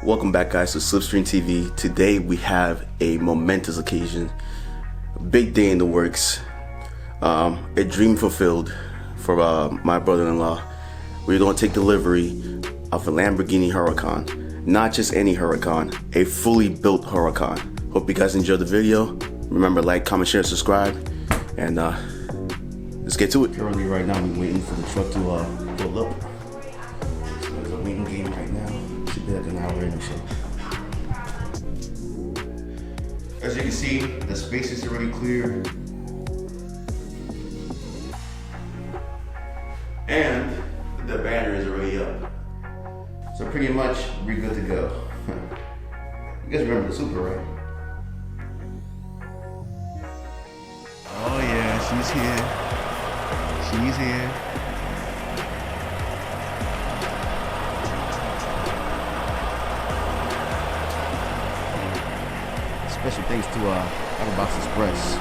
Welcome back, guys, to Slipstream TV. Today we have a momentous occasion, a big day in the works, a dream fulfilled for my brother-in-law. We're going to take delivery of a Lamborghini Huracan. Not just any Huracan, a fully built Huracan. Hope you guys enjoyed the video. Remember, like, comment, share, subscribe, and let's get to it. Currently, right now, we're waiting for the truck to pull up. So there's a waiting game right now. Should be like an hour in or so. As you can see, the space is already clear. And the banner is already up. So pretty much, we're good to go. You guys remember the Super, right? Oh yeah, she's here. She's here. Special thanks to Box Express.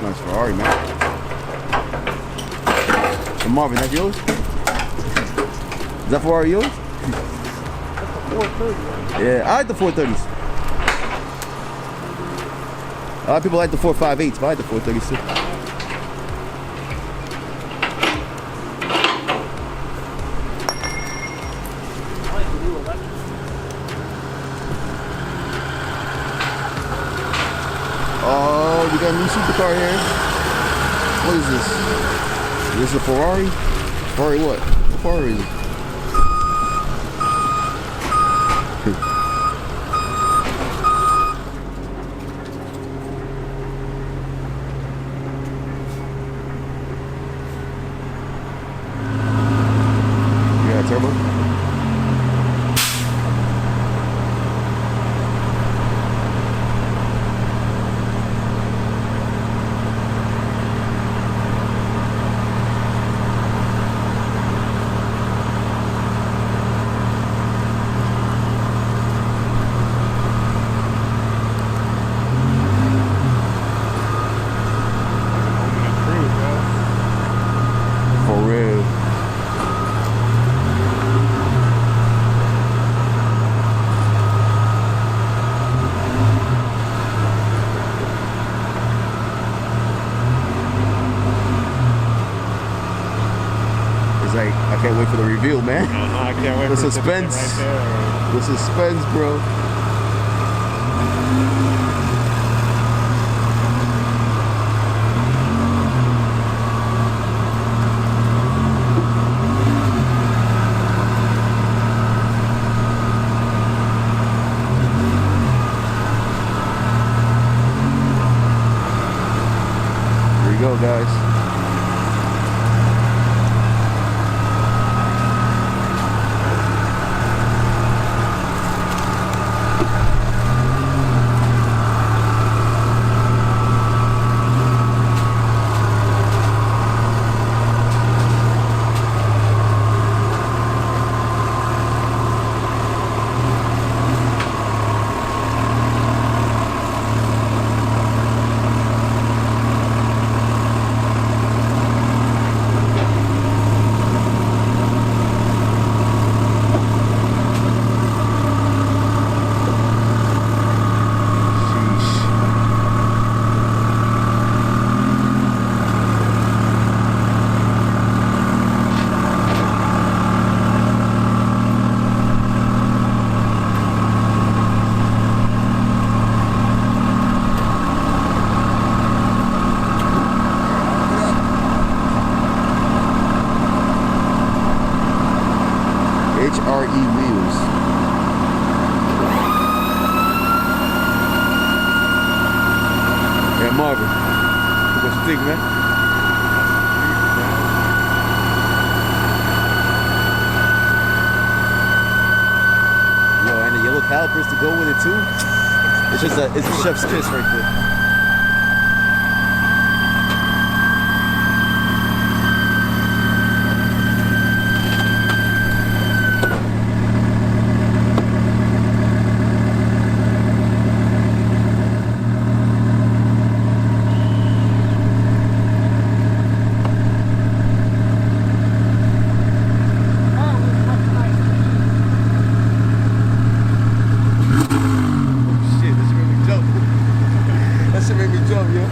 Nice Ferrari, man. And Marvin, that's yours? Is that Ferrari yours? That's the 430. Yeah, I like the 430s. A lot of people like the 458s, but I like the 430s too. I like the new electric. Oh, we got a new supercar here. What is this? This is a Ferrari? Ferrari what? What Ferrari is it? Yeah, turbo. For real. It's like, I can't wait for the reveal, man. I can't wait The for suspense. right there. The suspense, bro. Here we go, guys. HRE wheels. Yeah, Marvin. What you think, man? Yo, and the yellow calipers to go with it too. It's just it's a chef's kiss right there. That shit made me jump, yo.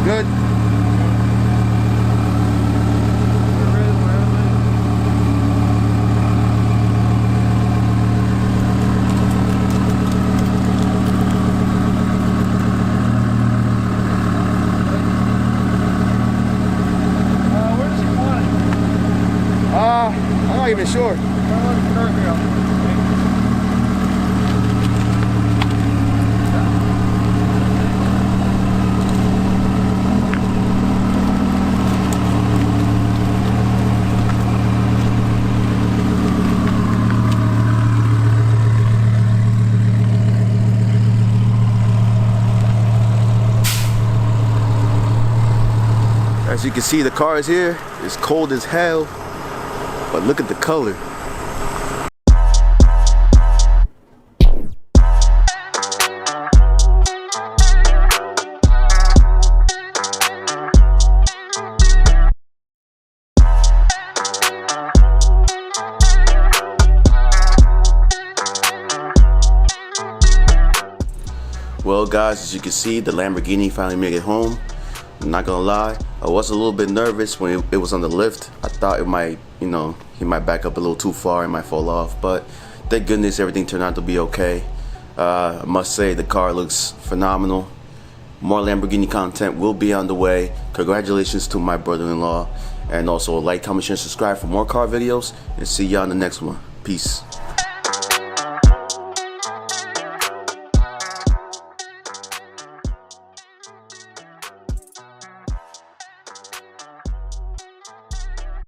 Good. I'm not even sure. As you can see, the car is here. It's cold as hell, but look at the color. Well guys, as you can see, the Lamborghini finally made it home. I'm not gonna lie, I was a little bit nervous when it was on the lift. I thought it might, he might back up a little too far and might fall off, but thank goodness everything turned out to be okay. I must say the car looks phenomenal. More Lamborghini content will be on the way. Congratulations to my brother-in-law, and also like, comment, share, subscribe for more car videos, and see y'all in the next one. Peace.